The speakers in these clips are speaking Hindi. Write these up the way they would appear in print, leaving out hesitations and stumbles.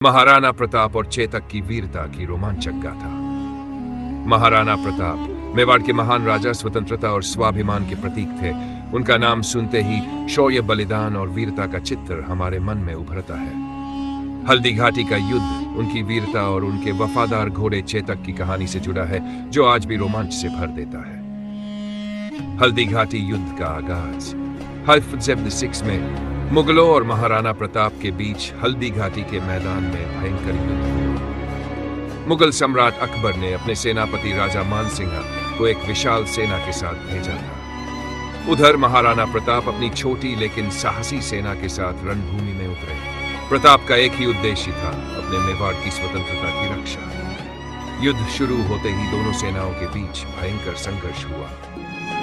महाराणा प्रताप और चेतक की वीरता की रोमांचक गाथा। महाराणा प्रताप मेवाड़ के महान राजा, स्वतंत्रता और स्वाभिमान के प्रतीक थे। उनका नाम सुनते ही शौर्य, बलिदान और वीरता का चित्र हमारे मन में उभरता है। हल्दी घाटी का युद्ध उनकी वीरता और उनके वफादार घोड़े चेतक की कहानी से जुड़ा है, जो आज भी रोमांच से भर देता है। हल्दी घाटी युद्ध का आगाज हल्फज़ेब 6 में मुगलों और महाराणा प्रताप के बीच हल्दी घाटी के मैदान में भयंकर युद्ध हुआ। मुगल सम्राट अकबर ने अपने सेनापति राजा मानसिंह को एक विशाल सेना के साथ भेजा था। उधर महाराणा प्रताप अपनी छोटी लेकिन साहसी सेना के साथ रणभूमि में उतरे। प्रताप का एक ही उद्देश्य था, अपने मेवाड़ की स्वतंत्रता की रक्षा। युद्ध शुरू होते ही दोनों सेनाओं के बीच भयंकर संघर्ष हुआ।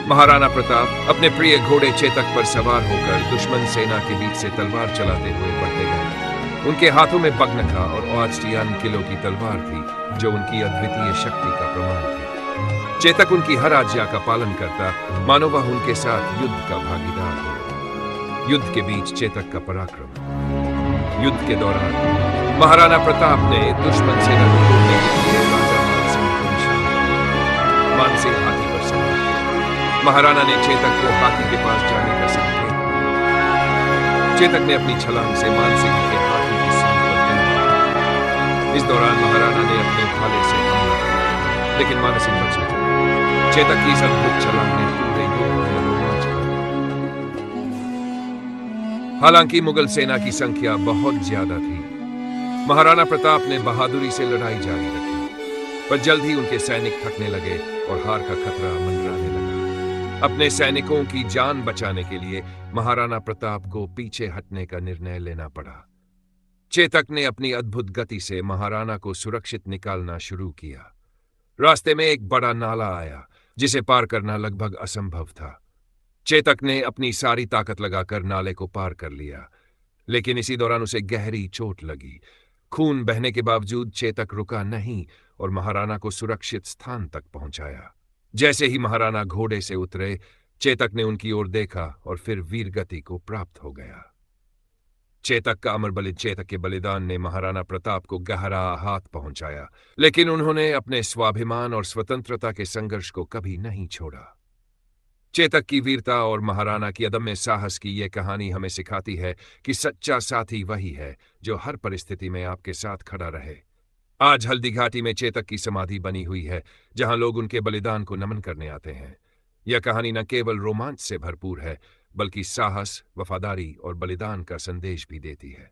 महाराणा प्रताप अपने प्रिय घोड़े चेतक पर सवार होकर दुश्मन सेना के बीच से तलवार चलाते हुए बढ़ते गए। उनके हाथों में बग्नखा और ऑस्ट्रियन किलो की तलवार थी, जो उनकी अद्वितीय शक्ति का प्रमाण थी। चेतक उनकी हर आज्ञा का पालन करता, मानो वह उनके साथ युद्ध का भागीदार हो। युद्ध के बीच चेतक का पराक्रम। युद्ध के दौरान महाराणा प्रताप ने दुश्मन सेना को रोकने के लिए राजा मानसिंह को निशाना बनाया। मानसिंह हाथी पर सवार। महाराणा ने चेतक को हाथी के पास जाने का संकेत दिया। चेतक ने अपनी छलांग से मानसिंह के हाथी की सूंड पर पैर। इस दौरान महाराणा ने अपने भाले से हमला किया, लेकिन मानसिंह बच निकला। चेतक की इस अद्भुत छलांग ने पूरे युद्ध में रोमांच बढ़ा दिया। हालांकि मुगल सेना की संख्या बहुत ज्यादा थी। महाराणा प्रताप ने बहादुरी से लड़ाई जारी रखी, पर जल्द ही उनके सैनिक थकने लगे और हार का खतरा मंडराने लगा। अपने सैनिकों की जान बचाने के लिए महाराणा प्रताप को पीछे हटने का निर्णय लेना पड़ा। चेतक ने अपनी अद्भुत गति से महाराणा को सुरक्षित निकालना शुरू किया। रास्ते में एक बड़ा नाला आया, जिसे पार करना लगभग असंभव था। चेतक ने अपनी सारी ताकत लगाकर नाले को पार कर लिया, लेकिन इसी दौरान उसे गहरी चोट लगी। खून बहने के बावजूद चेतक रुका नहीं और महाराणा को सुरक्षित स्थान तक पहुंचाया। जैसे ही महाराणा घोड़े से उतरे, चेतक ने उनकी ओर देखा और फिर वीर गति को प्राप्त हो गया। चेतक के बलिदान ने महाराणा प्रताप को गहरा आघात पहुंचाया, लेकिन उन्होंने अपने स्वाभिमान और स्वतंत्रता के संघर्ष को कभी नहीं छोड़ा। चेतक की वीरता और महाराणा की अदम्य साहस की यह कहानी हमें सिखाती है कि सच्चा साथी वही है जो हर परिस्थिति में आपके साथ खड़ा रहे। आज हल्दी घाटी में चेतक की समाधि बनी हुई है, जहां लोग उनके बलिदान को नमन करने आते हैं। यह कहानी न केवल रोमांच से भरपूर है, बल्कि साहस, वफादारी और बलिदान का संदेश भी देती है।